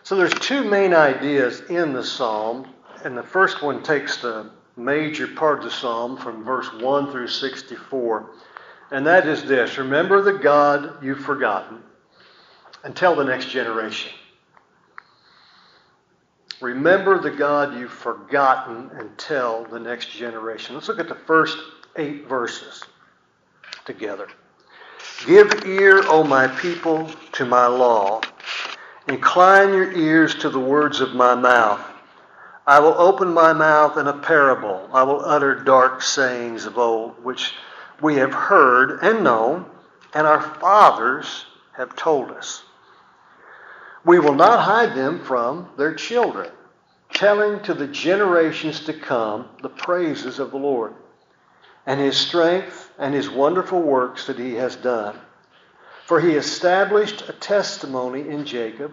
So there's two main ideas in the psalm, and the first one takes the major part of the psalm from verse 1 through 64, and that is this: remember the God you've forgotten and tell the next generation. Remember the God you've forgotten and tell the next generation. Let's look at the first 8 verses together. Give ear, O my people, to my law. Incline your ears to the words of my mouth. I will open my mouth in a parable. I will utter dark sayings of old, which we have heard and known, and our fathers have told us. We will not hide them from their children, telling to the generations to come the praises of the Lord, and his strength and his wonderful works that he has done. For he established a testimony in Jacob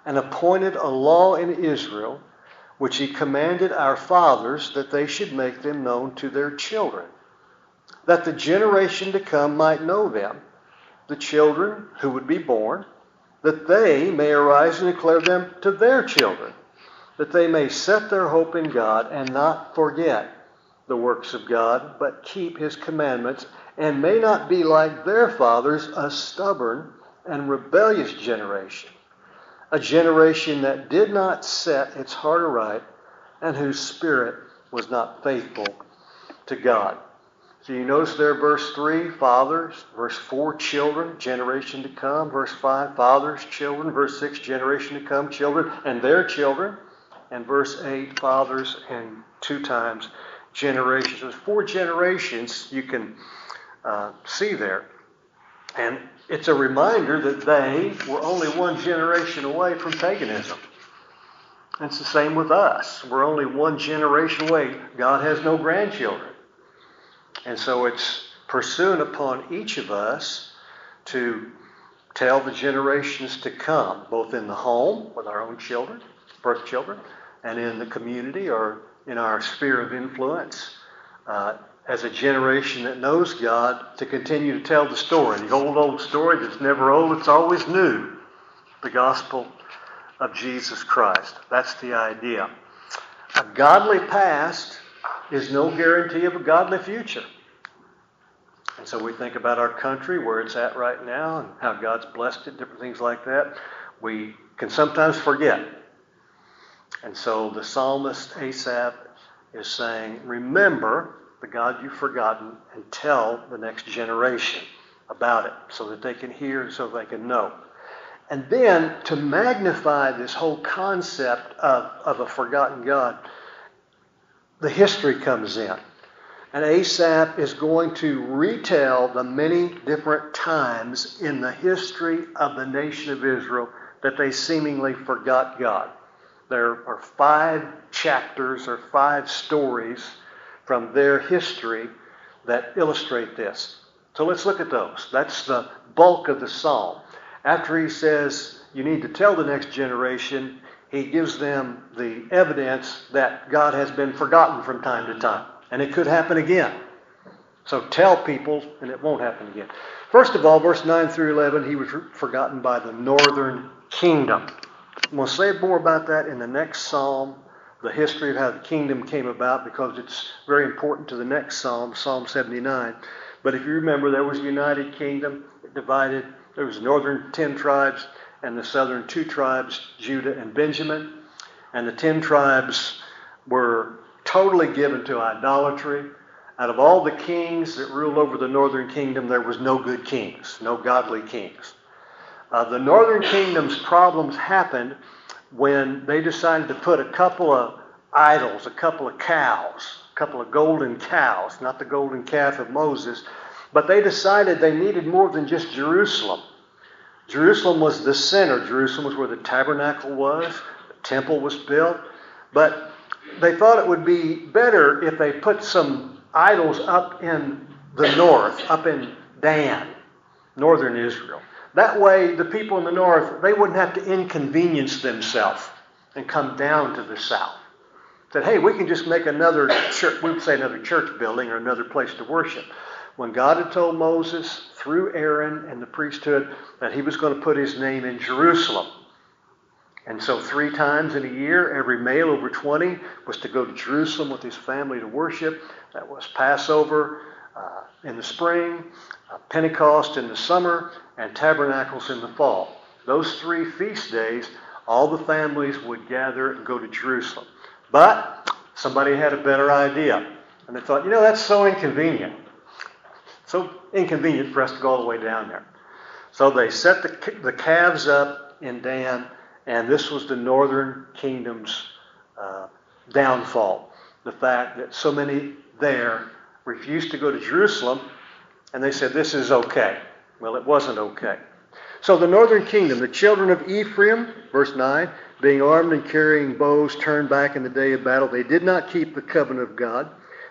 and appointed a law in Israel, which he commanded our fathers that they should make them known to their children, that the generation to come might know them, the children who would be born, that they may arise and declare them to their children, that they may set their hope in God and not forget the works of God, but keep his commandments, and may not be like their fathers, a stubborn and rebellious generation, a generation that did not set its heart aright and whose spirit was not faithful to God. So you notice there, verse 3, fathers. Verse 4, children, generation to come. Verse 5, fathers, children. Verse 6, generation to come, children, and their children. And verse 8, fathers, and 2 times generations. There's 4 generations you can see there. And it's a reminder that they were only 1 generation away from paganism. And it's the same with us. We're only 1 generation away. God has no grandchildren. And so it's pursuant upon each of us to tell the generations to come, both in the home with our own children, birth children, and in the community or in our sphere of influence, as a generation that knows God, to continue to tell the story. The old story that's never old, it's always new. The gospel of Jesus Christ. That's the idea. A godly past is no guarantee of a godly future. And so we think about our country, where it's at right now, and how God's blessed it, different things like that. We can sometimes forget. And so the psalmist Asaph is saying, remember the God you've forgotten and tell the next generation about it so that they can hear and so they can know. And then to magnify this whole concept of a forgotten God, the history comes in. And Asaph is going to retell the many different times in the history of the nation of Israel that they seemingly forgot God. There are 5 chapters or 5 stories from their history that illustrate this. So let's look at those. That's the bulk of the psalm. After he says you need to tell the next generation, he gives them the evidence that God has been forgotten from time to time. And it could happen again. So tell people, and it won't happen again. First of all, verse 9 through 11, he was forgotten by the northern kingdom. We'll say more about that in the next psalm, the history of how the kingdom came about, because it's very important to the next psalm, Psalm 79. But if you remember, there was a united kingdom. It divided. There was northern 10 tribes and the southern 2 tribes, Judah and Benjamin. And the 10 tribes were totally given to idolatry. Out of all the kings that ruled over the northern kingdom, there was no good kings, no godly kings. The northern kingdom's problems happened when they decided to put a couple of idols, a couple of cows, a couple of golden cows, not the golden calf of Moses, but they decided they needed more than just Jerusalem. Jerusalem was the center. Jerusalem was where the tabernacle was, the temple was built, but they thought it would be better if they put some idols up in the north, up in Dan, northern Israel. That way, the people in the north, they wouldn't have to inconvenience themselves and come down to the south. Said, hey, we can just make another church, we would say another church building or another place to worship. When God had told Moses through Aaron and the priesthood that he was going to put his name in Jerusalem, And so 3 times in a year, every male over 20 was to go to Jerusalem with his family to worship. That was Passover in the spring, Pentecost in the summer, and Tabernacles in the fall. Those 3 feast days, all the families would gather and go to Jerusalem. But somebody had a better idea. And they thought, that's so inconvenient. So inconvenient for us to go all the way down there. So they set the calves up in Dan, and this was the northern kingdom's downfall. The fact that so many there refused to go to Jerusalem, and they said, this is okay. Well, it wasn't okay. So the northern kingdom, the children of Ephraim, verse 9, being armed and carrying bows, turned back in the day of battle. They did not keep the covenant of God.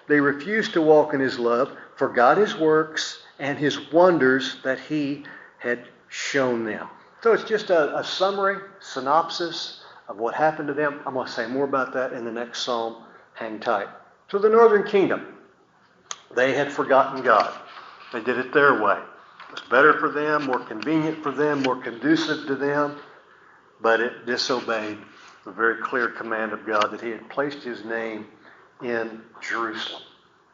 They refused to walk in his love, forgot his works and his wonders that he had shown them. So it's just a summary, synopsis of what happened to them. I'm going to say more about that in the next psalm. Hang tight. So the northern kingdom, they had forgotten God. They did it their way. It was better for them, more convenient for them, more conducive to them, but it disobeyed the very clear command of God that he had placed his name in Jerusalem.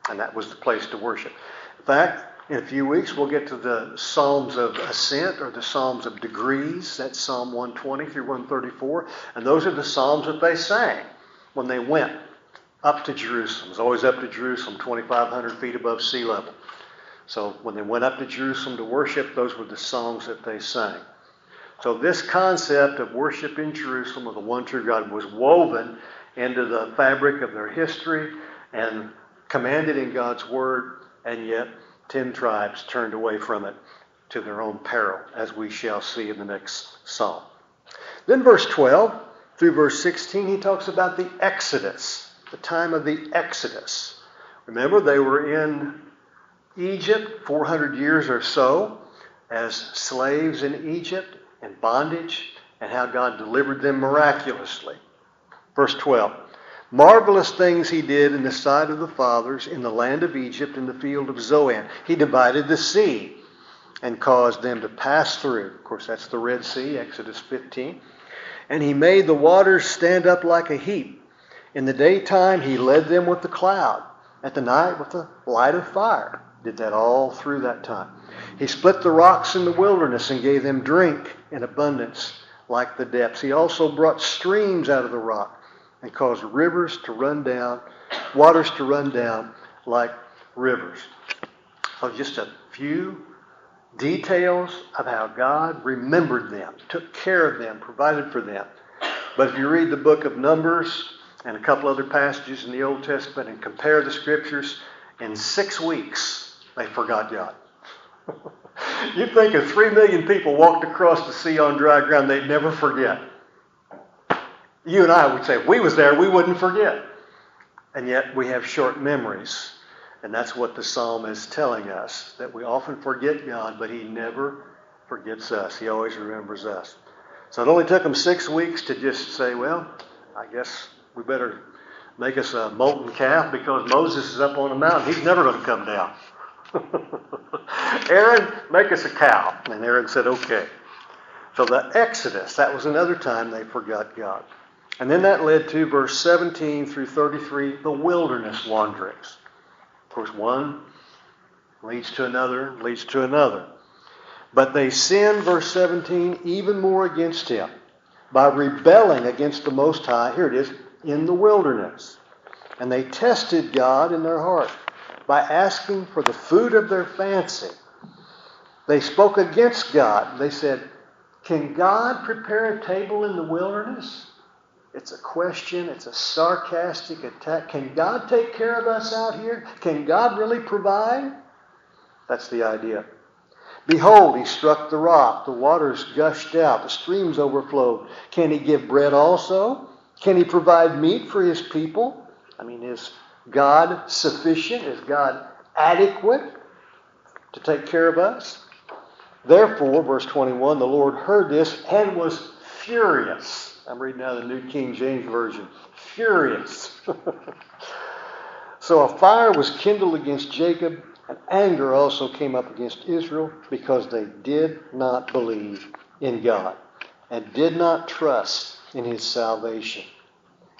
And that was the place to worship. In fact, in a few weeks, we'll get to the Psalms of Ascent or the Psalms of Degrees. That's Psalm 120 through 134. And those are the Psalms that they sang when they went up to Jerusalem. It was always up to Jerusalem, 2,500 feet above sea level. So when they went up to Jerusalem to worship, those were the songs that they sang. So this concept of worship in Jerusalem of the one true God was woven into the fabric of their history and commanded in God's word, and yet 10 tribes turned away from it to their own peril, as we shall see in the next psalm. Then verse 12 through verse 16, he talks about the Exodus, the time of the Exodus. Remember, they were in Egypt 400 years or so as slaves in Egypt, in bondage, and how God delivered them miraculously. Verse 12, marvelous things he did in the sight of the fathers in the land of Egypt in the field of Zoan. He divided the sea and caused them to pass through. Of course, that's the Red Sea, Exodus 15. And he made the waters stand up like a heap. In the daytime he led them with the cloud, at the night with the light of fire. Did that all through that time. He split the rocks in the wilderness and gave them drink in abundance like the depths. He also brought streams out of the rock and caused rivers to run down, waters to run down like rivers. So just a few details of how God remembered them, took care of them, provided for them. But if you read the book of Numbers and a couple other passages in the Old Testament and compare the scriptures, in 6 weeks they forgot God. You'd think if 3 million people walked across the sea on dry ground, they'd never forget. You and I would say, if we was there, we wouldn't forget. And yet we have short memories. And that's what the psalm is telling us, that we often forget God, but he never forgets us. He always remembers us. So it only took them 6 weeks to just say, well, I guess we better make us a molten calf because Moses is up on the mountain. He's never going to come down. Aaron, make us a cow. And Aaron said, okay. So the Exodus, that was another time they forgot God. And then that led to verse 17 through 33, the wilderness wanderings. Of course, one leads to another, leads to another. But they sinned, verse 17, even more against him by rebelling against the Most High, here it is, in the wilderness. And they tested God in their heart by asking for the food of their fancy. They spoke against God. They said, can God prepare a table in the wilderness? It's a question. It's a sarcastic attack. Can God take care of us out here? Can God really provide? That's the idea. Behold, he struck the rock. The waters gushed out. The streams overflowed. Can he give bread also? Can he provide meat for his people? I mean, is God sufficient? Is God adequate to take care of us? Therefore, verse 21, the Lord heard this and was furious. I'm reading out of the New King James Version. Furious. So a fire was kindled against Jacob, and anger also came up against Israel because they did not believe in God and did not trust in his salvation.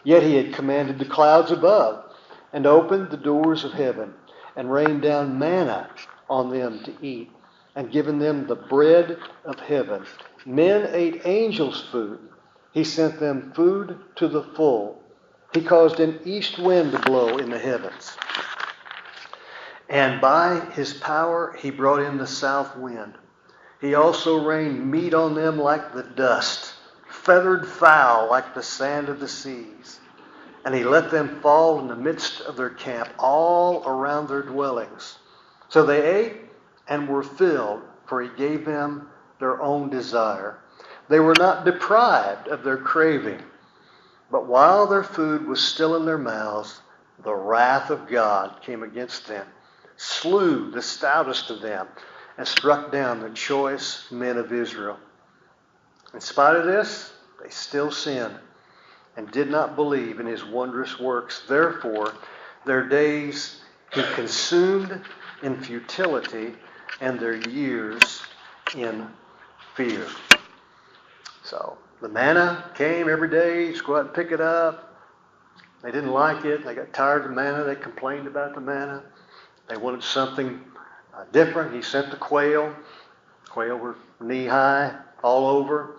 Yet he had commanded the clouds above, and opened the doors of heaven, and rained down manna on them to eat, and given them the bread of heaven. Men ate angels' food. He sent them food to the full. He caused an east wind to blow in the heavens. And by his power he brought in the south wind. He also rained meat on them like the dust, feathered fowl like the sand of the seas. And he let them fall in the midst of their camp, all around their dwellings. So they ate and were filled, for he gave them their own desire. They were not deprived of their craving. But while their food was still in their mouths, the wrath of God came against them, slew the stoutest of them, and struck down the choice men of Israel. In spite of this, they still sinned and did not believe in his wondrous works. Therefore, their days he consumed in futility, and their years in fear. So the manna came every day. Just go out and pick it up. They didn't like it. They got tired of the manna. They complained about the manna. They wanted something different. He sent the quail. Quail were knee-high all over.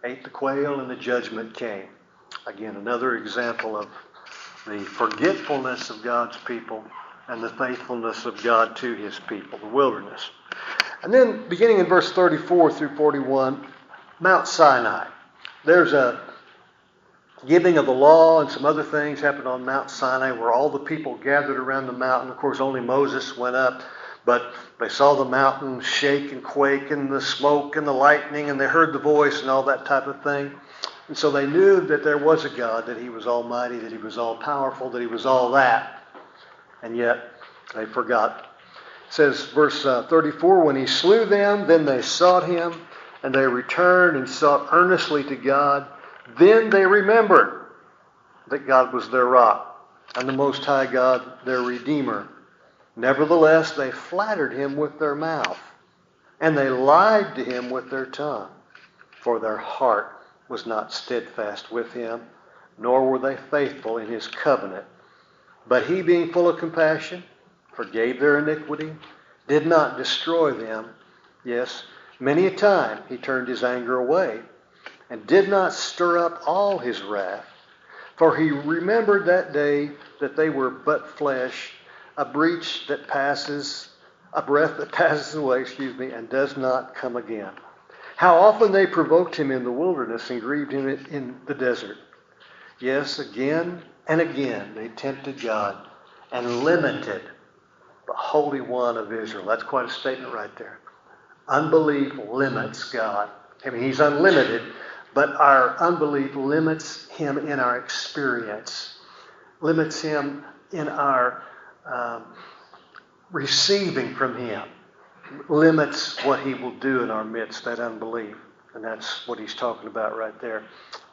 They ate the quail, and the judgment came. Again, another example of the forgetfulness of God's people and the faithfulness of God to his people, the wilderness. And then, beginning in verse 34 through 41, Mount Sinai. There's a giving of the law and some other things happened on Mount Sinai where all the people gathered around the mountain. Of course, only Moses went up, but they saw the mountain shake and quake and the smoke and the lightning, and they heard the voice and all that type of thing. And so they knew that there was a God, that he was almighty, that he was all powerful, that he was all that. And yet they forgot. It says, verse 34, when he slew them, then they sought him, and they returned and sought earnestly to God. Then they remembered that God was their rock, and the Most High God their Redeemer. Nevertheless, they flattered him with their mouth, and they lied to him with their tongue, for their heart was not steadfast with him, nor were they faithful in his covenant. But he, being full of compassion, forgave their iniquity, did not destroy them. Yes, many a time he turned his anger away, and did not stir up all his wrath. For he remembered that day that they were but flesh, a breath that passes away, and does not come again. How often they provoked him in the wilderness and grieved him in the desert. Yes, again and again they tempted God and limited the Holy One of Israel. That's quite a statement right there. Unbelief limits God. I mean, he's unlimited, but our unbelief limits him in our experience, limits him in our receiving from him, limits what he will do in our midst, that unbelief. And that's what he's talking about right there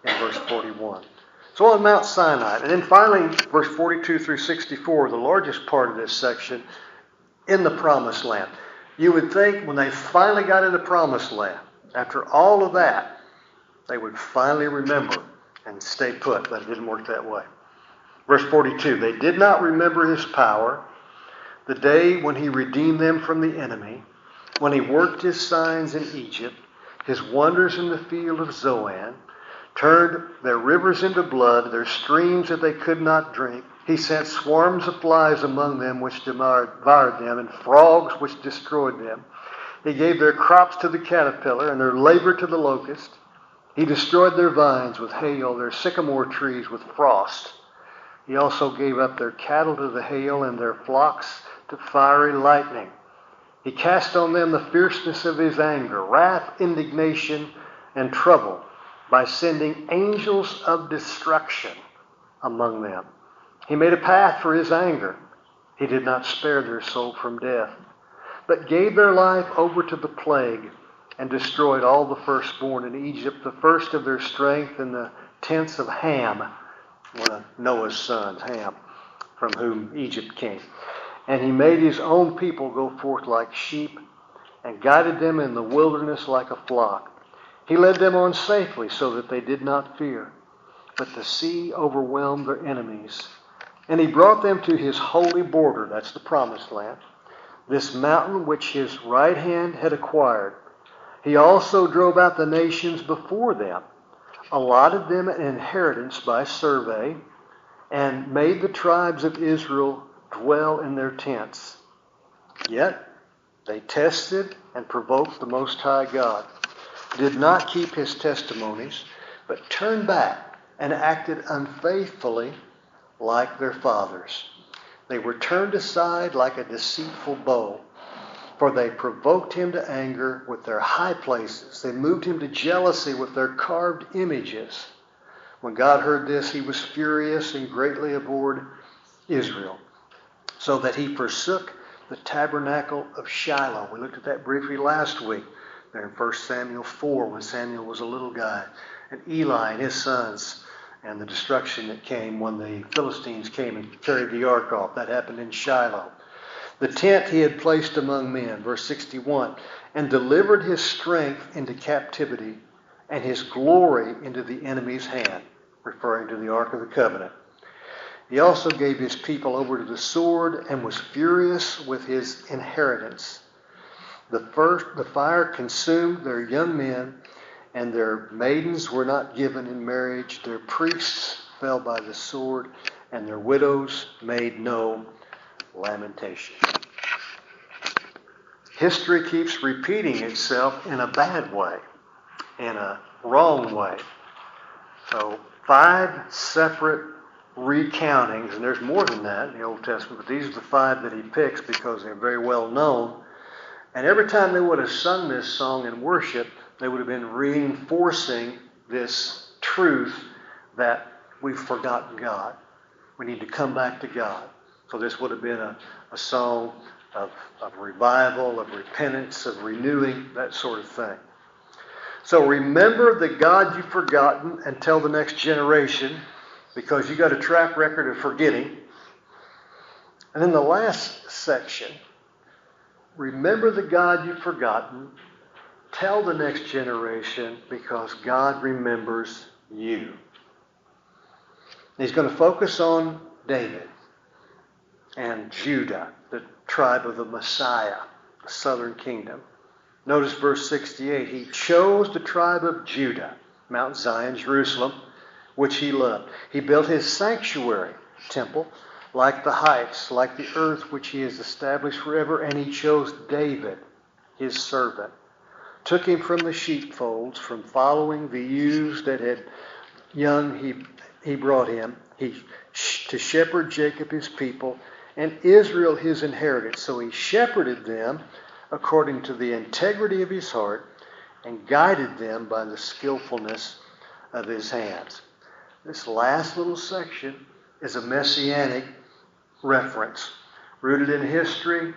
in verse 41. So on Mount Sinai. And then finally, verse 42 through 64, the largest part of this section, in the Promised Land. You would think when they finally got in the Promised Land, after all of that, they would finally remember and stay put, but it didn't work that way. Verse 42, they did not remember his power, the day when he redeemed them from the enemy, when he worked his signs in Egypt, his wonders in the field of Zoan, turned their rivers into blood, their streams that they could not drink. He sent swarms of flies among them which devoured them, and frogs which destroyed them. He gave their crops to the caterpillar, and their labor to the locust. He destroyed their vines with hail, their sycamore trees with frost. He also gave up their cattle to the hail, and their flocks to fiery lightning. He cast on them the fierceness of his anger, wrath, indignation, and trouble, by sending angels of destruction among them. He made a path for his anger. He did not spare their soul from death, but gave their life over to the plague, and destroyed all the firstborn in Egypt, the first of their strength in the tents of Ham, one of Noah's sons, Ham, from whom Egypt came. And he made his own people go forth like sheep, and guided them in the wilderness like a flock. He led them on safely so that they did not fear. But the sea overwhelmed their enemies. And he brought them to his holy border, that's the promised land, this mountain which his right hand had acquired. He also drove out the nations before them, allotted them an inheritance by survey, and made the tribes of Israel dwell in their tents. Yet they tested and provoked the Most High God, did not keep his testimonies, but turned back and acted unfaithfully like their fathers. They were turned aside like a deceitful bow, for they provoked him to anger with their high places. They moved him to jealousy with their carved images. When God heard this, he was furious and greatly abhorred Israel, so that he forsook the tabernacle of Shiloh. We looked at that briefly last week, there in 1 Samuel 4, when Samuel was a little guy, and Eli and his sons, and the destruction that came when the Philistines came and carried the ark off. That happened in Shiloh. The tent he had placed among men, verse 61, and delivered his strength into captivity and his glory into the enemy's hand, referring to the Ark of the Covenant. He also gave his people over to the sword and was furious with his inheritance. The fire consumed their young men, and their maidens were not given in marriage. Their priests fell by the sword, and their widows made no lamentation. History keeps repeating itself in a bad way, in a wrong way. So 5 separate recountings, and there's more than that in the Old Testament, but these are the 5 that he picks because they're very well known. And every time they would have sung this song in worship, they would have been reinforcing this truth that we've forgotten God. We need to come back to God. So this would have been a song of revival, of repentance, of renewing, that sort of thing. So remember the God you've forgotten and tell the next generation, because you got a track record of forgetting. And then the last section, remember the God you've forgotten, tell the next generation, because God remembers you. He's going to focus on David and Judah, the tribe of the Messiah, the southern kingdom. Notice verse 68. He chose the tribe of Judah, Mount Zion, Jerusalem, which he loved. He built his sanctuary temple like the heights, like the earth which he has established forever. And he chose David, his servant. Took him from the sheepfolds, from following the ewes that had young he brought him, to shepherd Jacob his people, and Israel his inheritance. So he shepherded them according to the integrity of his heart, and guided them by the skillfulness of his hands. This last little section is a messianic reference. Rooted in history,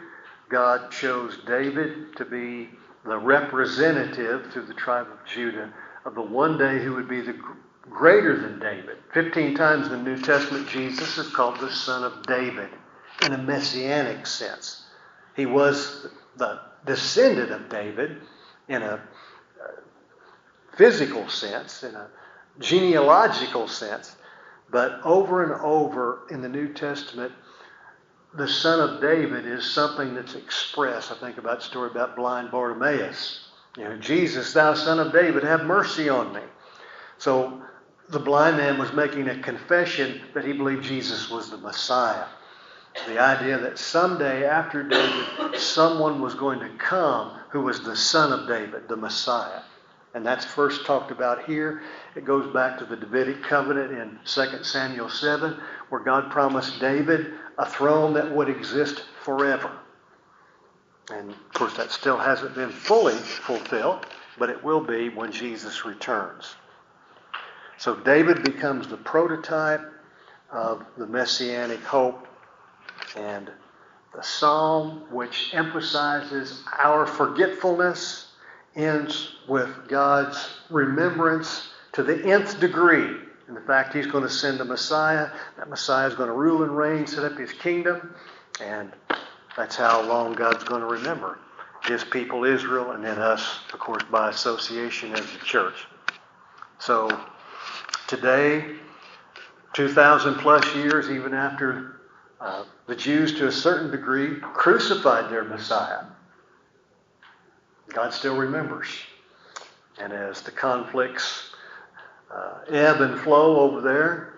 God chose David to be the representative through the tribe of Judah of the one day who would be the greater than David. 15 times in the New Testament, Jesus is called the Son of David in a messianic sense. He was the descendant of David in a physical sense, in a genealogical sense, but over and over in the New Testament, the Son of David is something that's expressed. I think about the story about blind Bartimaeus. Jesus, thou Son of David, have mercy on me. So the blind man was making a confession that he believed Jesus was the Messiah. The idea that someday after David, someone was going to come who was the Son of David, the Messiah. And that's first talked about here. It goes back to the Davidic covenant in 2 Samuel 7, where God promised David a throne that would exist forever. And of course that still hasn't been fully fulfilled, but it will be when Jesus returns. So David becomes the prototype of the messianic hope, and the psalm, which emphasizes our forgetfulness, ends with God's remembrance to the nth degree. And the fact he's going to send a Messiah. That Messiah is going to rule and reign, set up his kingdom. And that's how long God's going to remember. his people Israel, and then us, of course, by association as the church. So today, 2,000 plus years, even after the Jews to a certain degree crucified their Messiah, God still remembers. And as the conflicts ebb and flow over there,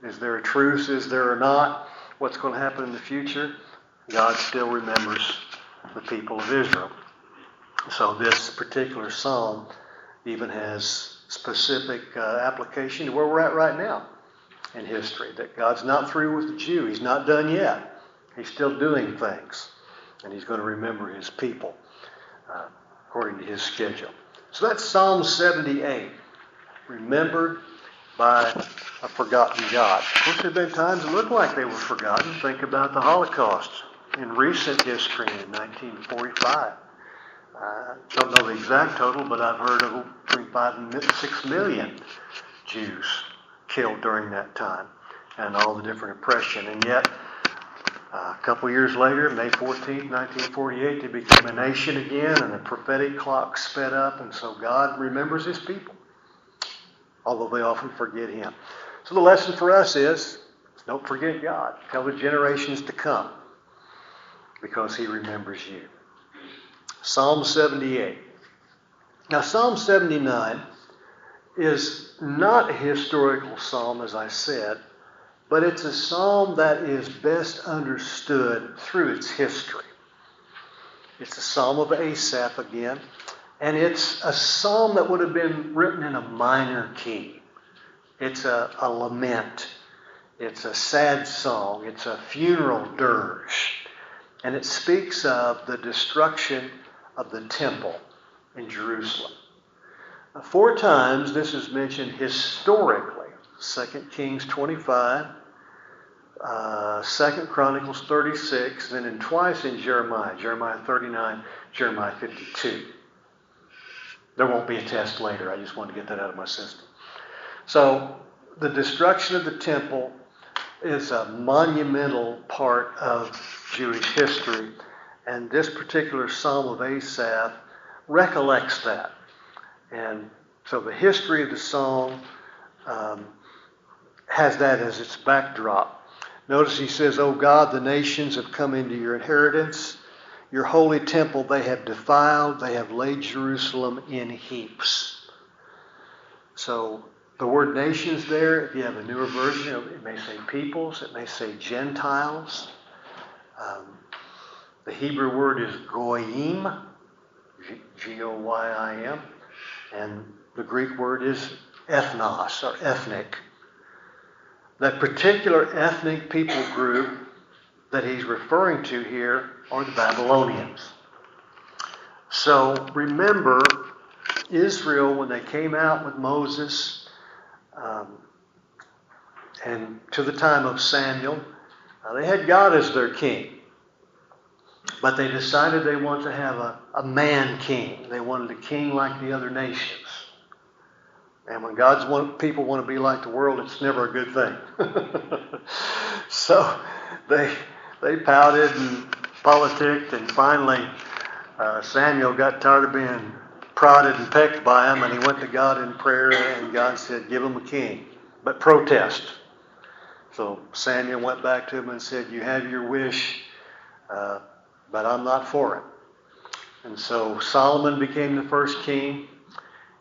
is there a truce, is there or not, what's going to happen in the future, God still remembers the people of Israel. So this particular psalm even has specific application to where we're at right now in history, that God's not through with the Jew. He's not done yet. He's still doing things, and he's going to remember his people according to his schedule. So that's Psalm 78, remembered by a forgotten God. Of course, there have been times it looked like they were forgotten. Think about the Holocaust in recent history in 1945. I don't know the exact total, but I've heard of between 5 and 6 million Jews killed during that time, and all the different oppression. And yet, a couple years later, May 14th, 1948, they became a nation again, and the prophetic clock sped up, and so God remembers his people, although they often forget him. So the lesson for us is, don't forget God. Tell the generations to come, because he remembers you. Psalm 78. Now, Psalm 79 is not a historical psalm, as I said, but it's a psalm that is best understood through its history. It's a psalm of Asaph again, and it's a psalm that would have been written in a minor key. It's a lament. It's a sad song. It's a funeral dirge. And it speaks of the destruction of the temple in Jerusalem. 4 times this is mentioned historically. 2 Kings 25, 2 Chronicles 36, and twice in Jeremiah 39, Jeremiah 52. There won't be a test later. I just wanted to get that out of my system. So the destruction of the temple is a monumental part of Jewish history, and this particular Psalm of Asaph recollects that. And so the history of the song has that as its backdrop. Notice he says, "O God, the nations have come into your inheritance. Your holy temple they have defiled. They have laid Jerusalem in heaps." So the word nations there, if you have a newer version, it may say peoples, it may say Gentiles. The Hebrew word is goyim, G-O-Y-I-M, and the Greek word is ethnos, or ethnic. That particular ethnic people group that he's referring to here are the Babylonians. So remember, Israel, when they came out with Moses, and to the time of Samuel, they had God as their king. But they decided they wanted to have a man king. They wanted a king like the other nations. And when God's people want to be like the world, it's never a good thing. So they pouted and politicked, and finally Samuel got tired of being prodded and pecked by him, and he went to God in prayer, and God said, "Give him a king, but protest." So Samuel went back to him and said, "You have your wish, but I'm not for it." And so Solomon became the first king,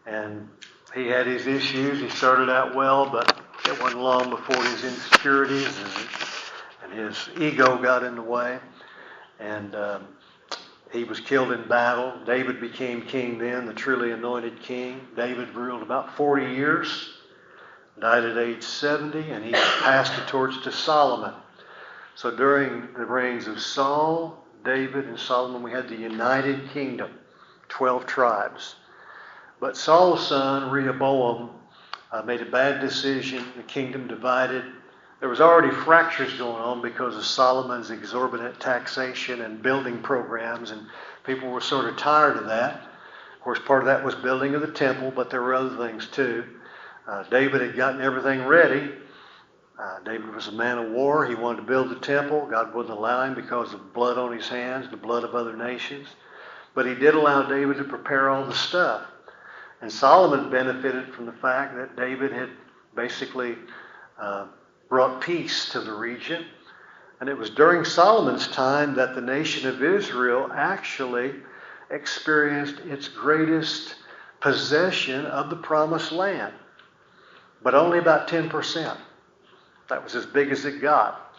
and he had his issues. He started out well, but it wasn't long before his insecurities and his ego got in the way, and he was killed in battle. David became king then, the truly anointed king. David ruled about 40 years, died at age 70, and he passed the torch to Solomon. So during the reigns of Saul, David, and Solomon, we had the united kingdom, 12 tribes. But Saul's son, Rehoboam, made a bad decision. The kingdom divided. There was already fractures going on because of Solomon's exorbitant taxation and building programs, and people were sort of tired of that. Of course, part of that was building of the temple, but there were other things too. David had gotten everything ready. David was a man of war. He wanted to build the temple. God wouldn't allow him because of blood on his hands, the blood of other nations. But he did allow David to prepare all the stuff. And Solomon benefited from the fact that David had basically brought peace to the region. And it was during Solomon's time that the nation of Israel actually experienced its greatest possession of the promised land. But only about 10%. That was as big as it got.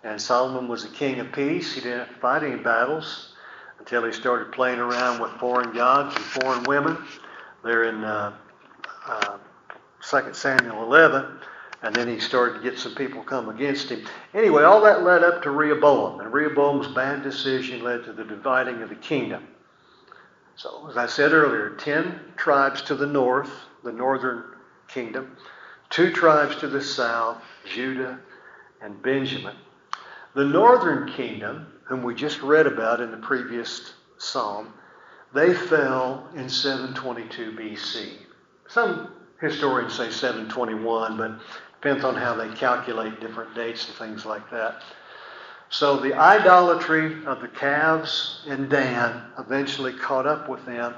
And Solomon was a king of peace. He didn't fight any battles until he started playing around with foreign gods and foreign women. They're in 2 Samuel 11. And then he started to get some people come against him. Anyway, all that led up to Rehoboam. And Rehoboam's bad decision led to the dividing of the kingdom. So, as I said earlier, 10 tribes to the north, the northern kingdom. 2 tribes to the south, Judah and Benjamin. The northern kingdom, whom we just read about in the previous psalm, they fell in 722 BC. Some historians say 721, but depends on how they calculate different dates and things like that. So the idolatry of the calves in Dan eventually caught up with them.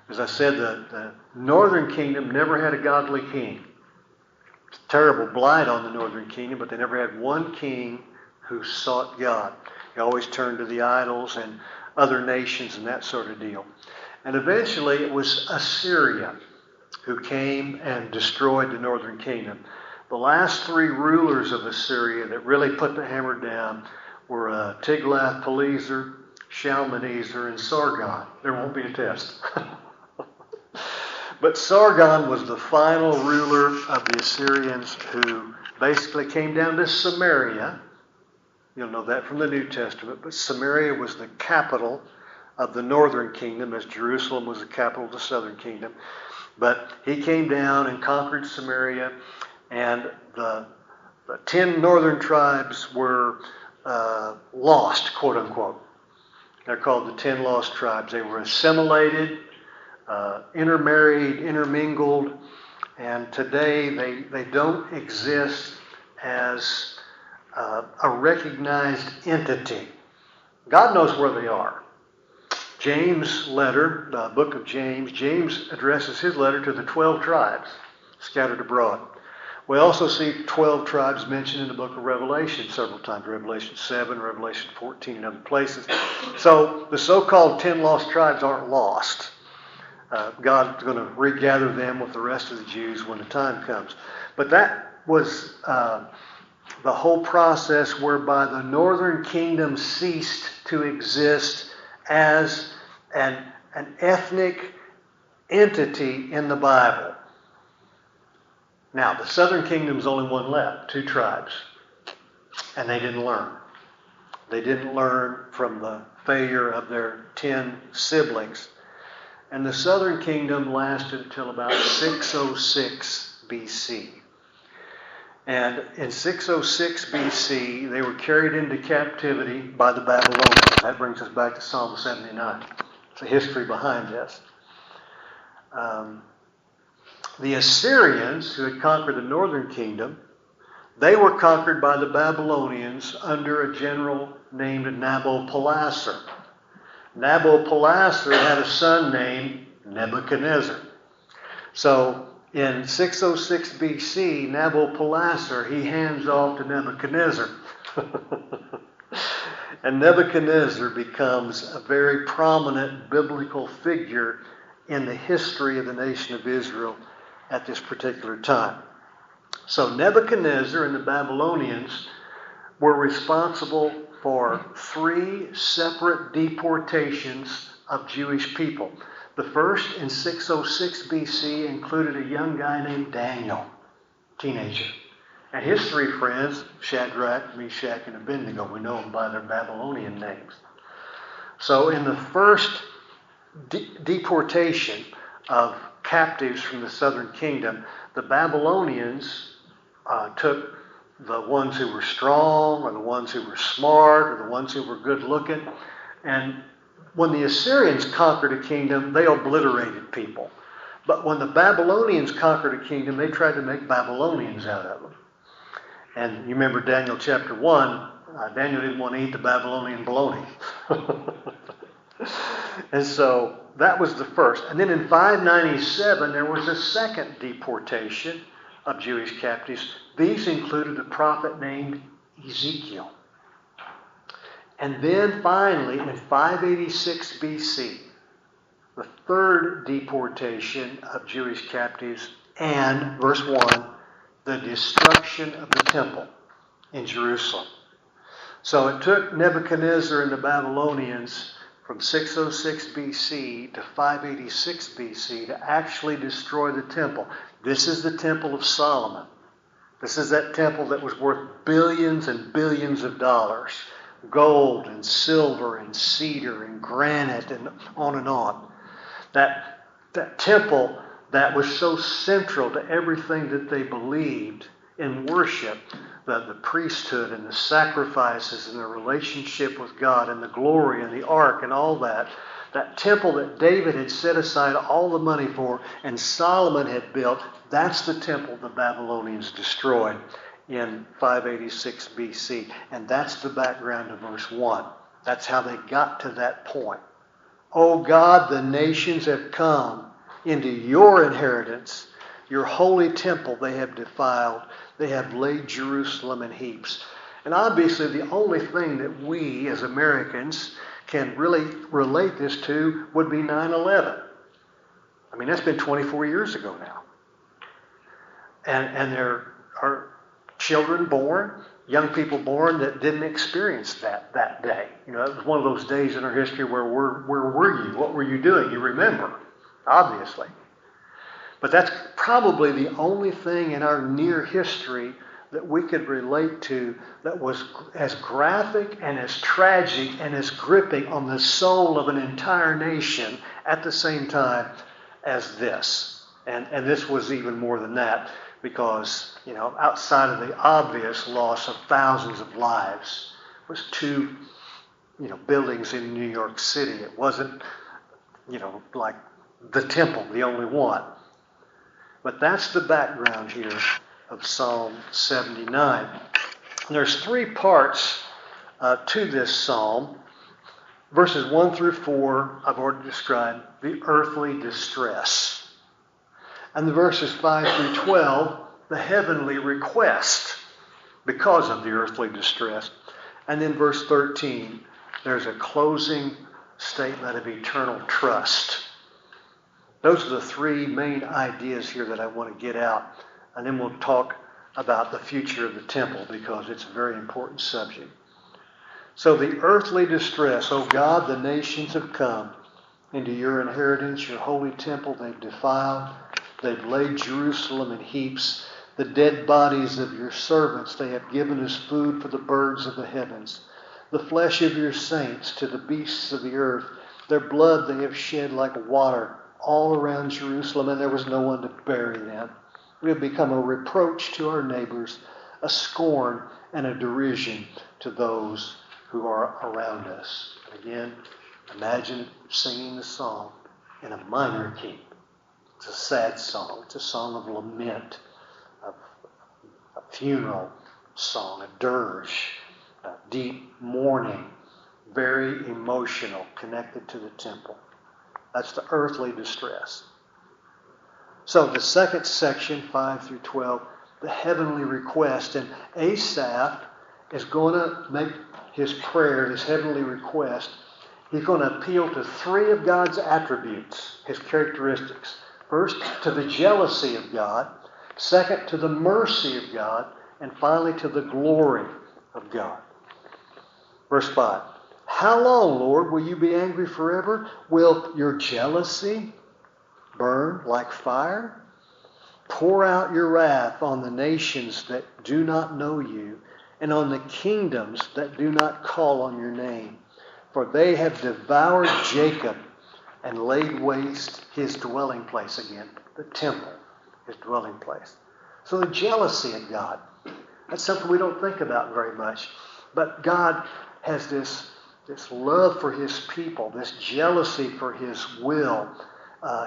As I said, the northern kingdom never had a godly king. It's a terrible blight on the northern kingdom, but they never had one king who sought God. He always turned to the idols and other nations and that sort of deal. And eventually it was Assyria who came and destroyed the northern kingdom. The last 3 rulers of Assyria that really put the hammer down were Tiglath-Pileser, Shalmaneser, and Sargon. There won't be a test. But Sargon was the final ruler of the Assyrians who basically came down to Samaria. You'll know that from the New Testament. But Samaria was the capital of the northern kingdom, as Jerusalem was the capital of the southern kingdom. But he came down and conquered Samaria, and the 10 northern tribes were lost, quote unquote. They're called the 10 lost tribes. They were assimilated, intermarried, intermingled, and today they don't exist as a recognized entity. God knows where they are. James' letter, the book of James, James addresses his letter to the 12 tribes scattered abroad. We also see 12 tribes mentioned in the book of Revelation several times. Revelation 7, Revelation 14, and other places. So the so-called 10 lost tribes aren't lost. God's going to regather them with the rest of the Jews when the time comes. But that was the whole process whereby the northern kingdom ceased to exist as an ethnic entity in the Bible. Now, the southern kingdom's only one left, 2 tribes. And they didn't learn. They didn't learn from the failure of their 10 siblings. And the southern kingdom lasted until about 606 BC. And in 606 BC, they were carried into captivity by the Babylonians. That brings us back to Psalm 79. It's a history behind this. The Assyrians, who had conquered the northern kingdom, they were conquered by the Babylonians under a general named Nabopolassar. Nabopolassar had a son named Nebuchadnezzar. So in 606 BC, Nabopolassar, he hands off to Nebuchadnezzar. And Nebuchadnezzar becomes a very prominent biblical figure in the history of the nation of Israel at this particular time. So Nebuchadnezzar and the Babylonians were responsible for 3 separate deportations of Jewish people. The first in 606 BC included a young guy named Daniel, teenager. And his 3 friends, Shadrach, Meshach, and Abednego, we know them by their Babylonian names. So in the first deportation of captives from the southern kingdom, the Babylonians took the ones who were strong, or the ones who were smart, or the ones who were good looking. And when the Assyrians conquered a kingdom, they obliterated people. But when the Babylonians conquered a kingdom, they tried to make Babylonians out of them. And you remember Daniel chapter 1, Daniel didn't want to eat the Babylonian bologna. And so that was the first. And then in 597, there was a second deportation of Jewish captives. These included a prophet named Ezekiel. And then finally, in 586 BC, the third deportation of Jewish captives and, verse 1, the destruction of the temple in Jerusalem. So it took Nebuchadnezzar and the Babylonians from 606 BC to 586 BC to actually destroy the temple. This is the Temple of Solomon. This is that temple that was worth billions and billions of dollars. Gold and silver and cedar and granite and on and on. That temple that was so central to everything that they believed in worship, the priesthood and the sacrifices and the relationship with God and the glory and the ark and all that, that temple that David had set aside all the money for and Solomon had built, that's the temple the Babylonians destroyed in 586 BC. And that's the background of verse 1. That's how they got to that point. O God, the nations have come into your inheritance. Your holy temple they have defiled. They have laid Jerusalem in heaps. And obviously the only thing that we as Americans can really relate this to would be 9/11. I mean, that's been 24 years ago now. And there are children born, young people born that didn't experience that day. You know, it was one of those days in our history where were you? What were you doing? You remember, obviously. But that's probably the only thing in our near history that we could relate to that was as graphic and as tragic and as gripping on the soul of an entire nation at the same time as this. And this was even more than that because, you know, outside of the obvious loss of thousands of lives was two, you know, buildings in New York City. It wasn't, you know, like the temple, the only one. But that's the background here of Psalm 79. And there's three parts to this psalm. Verses 1 through 4, I've already described the earthly distress. And the verses 5 through 12, the heavenly request because of the earthly distress. And then verse 13, there's a closing statement of eternal trust. Those are the three main ideas here that I want to get out. And then we'll talk about the future of the temple because it's a very important subject. So the earthly distress, O God, the nations have come into your inheritance, your holy temple they've defiled. They've laid Jerusalem in heaps. The dead bodies of your servants they have given as food for the birds of the heavens. The flesh of your saints to the beasts of the earth. Their blood they have shed like water all around Jerusalem, and there was no one to bury them. We have become a reproach to our neighbors, a scorn and a derision to those who are around us. Again, imagine singing the song in a minor key. It's a sad song. It's a song of lament, of a funeral song, a dirge, a deep mourning, very emotional, connected to the temple. That's the earthly distress. So the second section, 5 through 12, the heavenly request. And Asaph is going to make his prayer, his heavenly request. He's going to appeal to three of God's attributes, his characteristics. First, to the jealousy of God. Second, to the mercy of God. And finally, to the glory of God. Verse 5. How long, Lord, will you be angry forever? Will your jealousy burn like fire? Pour out your wrath on the nations that do not know you, and on the kingdoms that do not call on your name. For they have devoured Jacob and laid waste his dwelling place again, the temple, his dwelling place. So the jealousy of God, that's something we don't think about very much. But God has this love for his people, this jealousy for his will,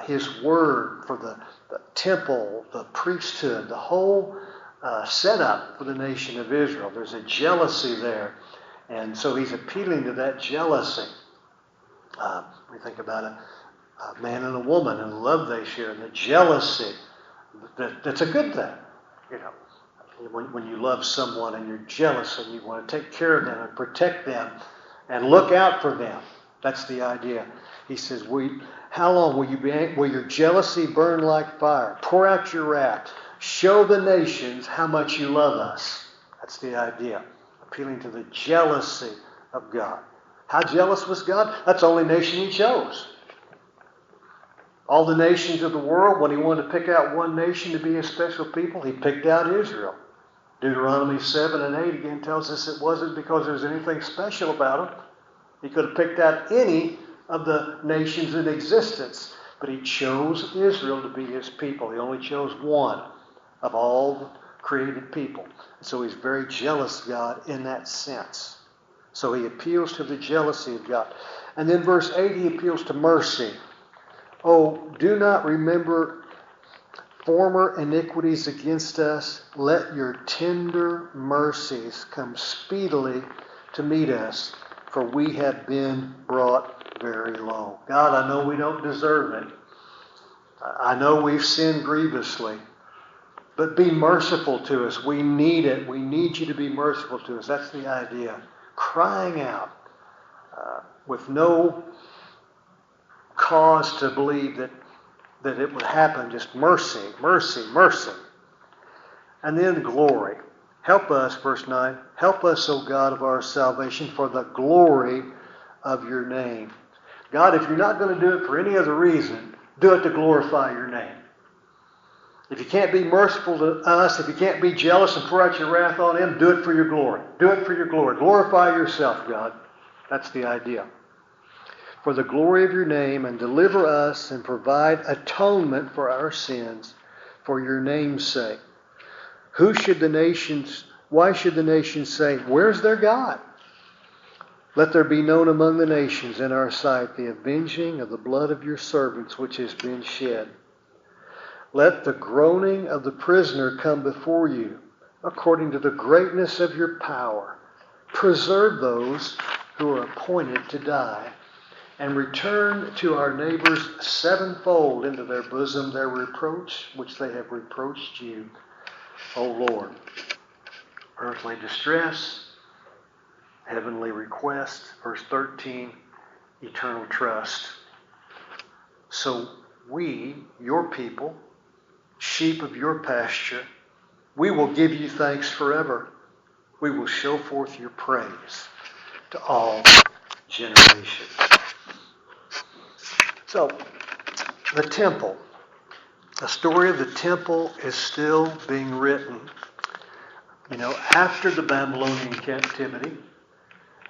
his word, for the temple, the priesthood, the whole setup for the nation of Israel. There's a jealousy there. And so he's appealing to that jealousy. We think about a man and a woman and the love they share and the jealousy. That's a good thing, you know. When you love someone and you're jealous and you want to take care of them and protect them and look out for them. That's the idea. He says, how long will your jealousy burn like fire? Pour out your wrath. Show the nations how much you love us. That's the idea. Appealing to the jealousy of God. How jealous was God? That's the only nation he chose. All the nations of the world, when he wanted to pick out one nation to be his special people, he picked out Israel. Deuteronomy 7 and 8 again tells us it wasn't because there was anything special about them. He could have picked out any of the nations in existence, but he chose Israel to be his people. He only chose one of all the created people. So he's very jealous, God, in that sense. So he appeals to the jealousy of God. And then verse 8, he appeals to mercy. Oh, do not remember former iniquities against us. Let your tender mercies come speedily to meet us, for we have been brought very low. God, I know we don't deserve it. I know we've sinned grievously. But be merciful to us. We need it. We need you to be merciful to us. That's the idea. Crying out with no cause to believe that it would happen. Just mercy, mercy, mercy. And then glory. Help us, verse 9. Help us, O God of our salvation, for the glory of your name. God, if you're not going to do it for any other reason, do it to glorify your name. If you can't be merciful to us, if you can't be jealous and pour out your wrath on him, do it for your glory. Do it for your glory. Glorify yourself, God. That's the idea. For the glory of your name, and deliver us and provide atonement for our sins for your name's sake. Why should the nations say, where's their God? Let there be known among the nations in our sight the avenging of the blood of your servants which has been shed. Let the groaning of the prisoner come before you, according to the greatness of your power. Preserve those who are appointed to die, and return to our neighbors sevenfold into their bosom their reproach, which they have reproached you, O Lord. Earthly distress, heavenly request, verse 13, eternal trust. So we, your people, sheep of your pasture, we will give you thanks forever. We will show forth your praise to all generations. So, the temple. The story of the temple is still being written. You know, after the Babylonian captivity,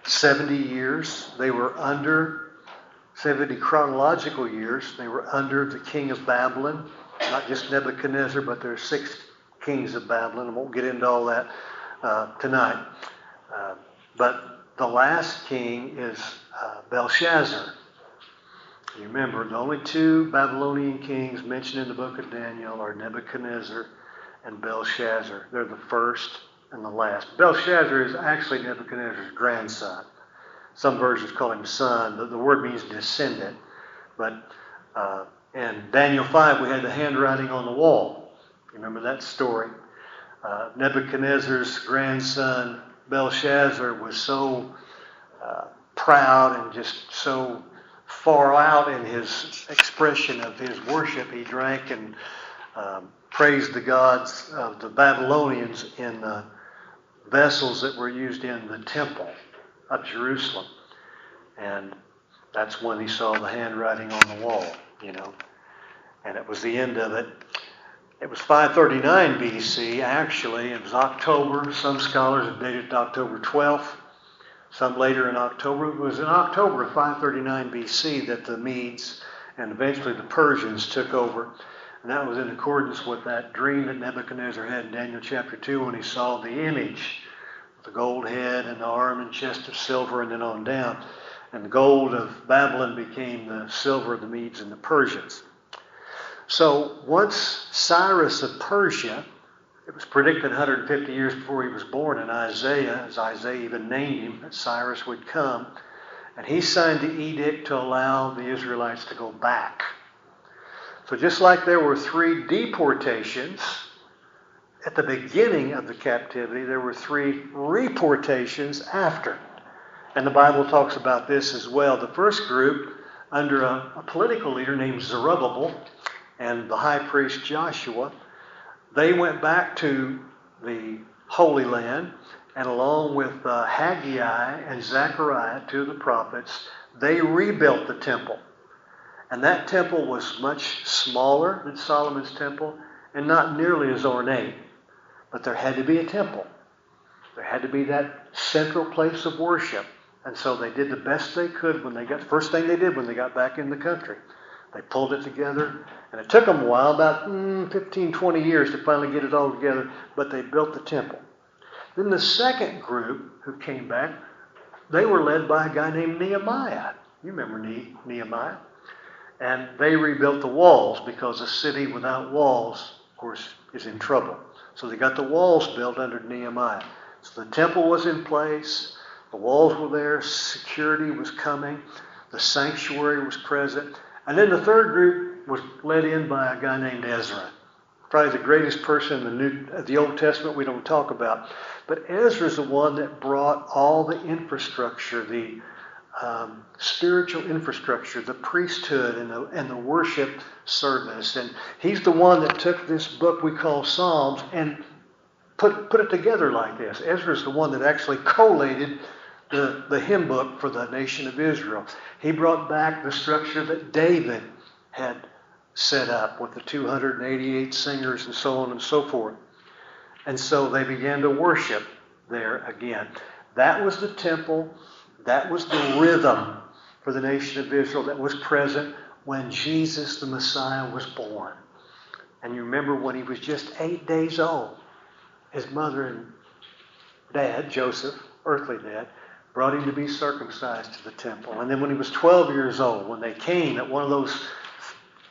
70 years, they were under, 70 chronological years, they were under the king of Babylon. Not just Nebuchadnezzar, but there are 6 kings of Babylon. I won't get into all that tonight. But the last king is Belshazzar. You remember, the only 2 Babylonian kings mentioned in the book of Daniel are Nebuchadnezzar and Belshazzar. They're the first and the last. Belshazzar is actually Nebuchadnezzar's grandson. Some versions call him son. The word means descendant. But in Daniel 5, we had the handwriting on the wall. You remember that story? Nebuchadnezzar's grandson, Belshazzar, was so proud and just so far out in his expression of his worship. He drank and praised the gods of the Babylonians in vessels that were used in the temple of Jerusalem. And that's when he saw the handwriting on the wall, you know. And it was the end of it. It was 539 BC, actually. It was October. Some scholars have dated it to October 12th. Some later in October. It was in October of 539 BC that the Medes and eventually the Persians took over. And that was in accordance with that dream that Nebuchadnezzar had in Daniel chapter 2 when he saw the image, the gold head and the arm and chest of silver and then on down. And the gold of Babylon became the silver of the Medes and the Persians. So once Cyrus of Persia, it was predicted 150 years before he was born in Isaiah, as Isaiah even named him, that Cyrus would come And he signed the edict to allow the Israelites to go back. So just like there were 3 deportations at the beginning of the captivity, there were 3 reportations after. And the Bible talks about this as well. The first group, under a political leader named Zerubbabel and the high priest Joshua, they went back to the Holy Land, and along with Haggai and Zechariah, 2 of the prophets, they rebuilt the temple. And that temple was much smaller than Solomon's temple and not nearly as ornate. But there had to be a temple. There had to be that central place of worship. And so they did the best they could first thing they did when they got back in the country. They pulled it together, and it took them a while, about 15, 20 years to finally get it all together, but they built the temple. Then the second group who came back, they were led by a guy named Nehemiah. You remember Nehemiah? And they rebuilt the walls, because a city without walls, of course, is in trouble. So they got the walls built under Nehemiah. So the temple was in place, the walls were there, security was coming, the sanctuary was present. And then the third group was led in by a guy named Ezra. Probably the greatest person in the Old Testament we don't talk about. But Ezra is the one that brought all the infrastructure, the spiritual infrastructure, the priesthood and the worship service. And he's the one that took this book we call Psalms and put it together like this. Ezra is the one that actually collated the hymn book for the nation of Israel. He brought back the structure that David had set up with the 288 singers and so on and so forth. And so they began to worship there again. That was the temple. That was the rhythm for the nation of Israel that was present when Jesus the Messiah was born. And you remember when he was just 8 days old, his mother and dad, Joseph, earthly dad, brought him to be circumcised to the temple. And then when he was 12 years old, when they came at one of those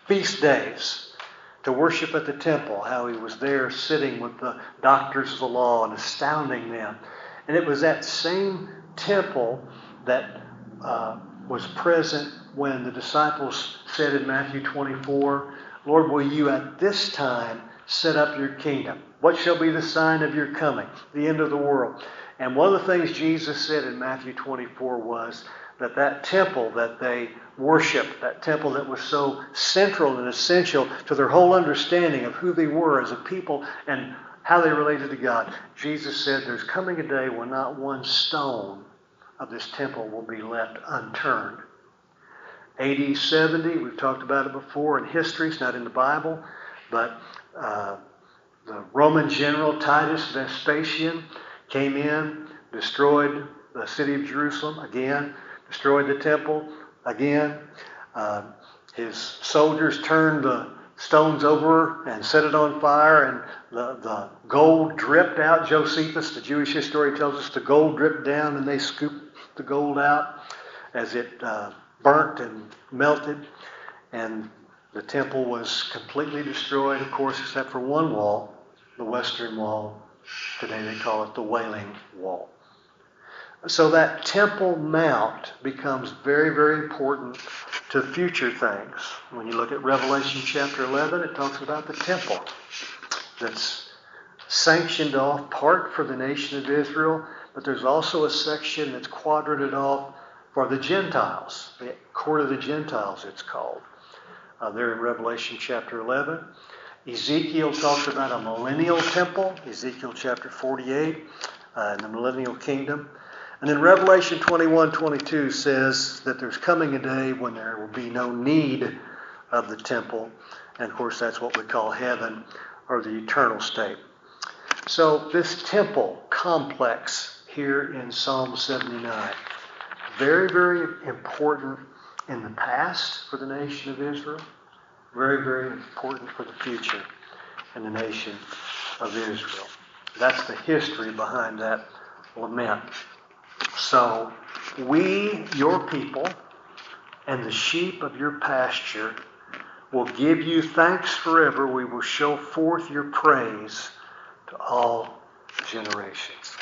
feast days to worship at the temple, how he was there sitting with the doctors of the law and astounding them. And it was that same temple that was present when the disciples said in Matthew 24, Lord, will you at this time set up your kingdom? What shall be the sign of your coming? The end of the world. And one of the things Jesus said in Matthew 24 was that temple that they worshiped, that temple that was so central and essential to their whole understanding of who they were as a people and how they related to God. Jesus said there's coming a day when not one stone of this temple will be left unturned. AD 70, we've talked about it before in history, it's not in the Bible, but the Roman general Titus Vespasian came in, destroyed the city of Jerusalem again, destroyed the temple again. His soldiers turned the stones over and set it on fire, and the gold dripped out. Josephus, the Jewish historian, tells us the gold dripped down, and they scooped the gold out as it burnt and melted. And the temple was completely destroyed, of course, except for one wall, the western wall. Today they call it the Wailing Wall. So that Temple Mount becomes very, very important to future things. When you look at Revelation chapter 11, it talks about the temple that's sanctioned off part for the nation of Israel, but there's also a section that's quadrated off for the Gentiles, the court of the Gentiles it's called. There in Revelation chapter 11. Ezekiel talks about a millennial temple, Ezekiel chapter 48, in the millennial kingdom. And then Revelation 21:22 says that there's coming a day when there will be no need of the temple. And of course that's what we call heaven or the eternal state. So this temple complex here in Psalm 79, very, very important in the past for the nation of Israel. Very, very important for the future in the nation of Israel. That's the history behind that lament. So, we, your people, and the sheep of your pasture will give you thanks forever. We will show forth your praise to all generations.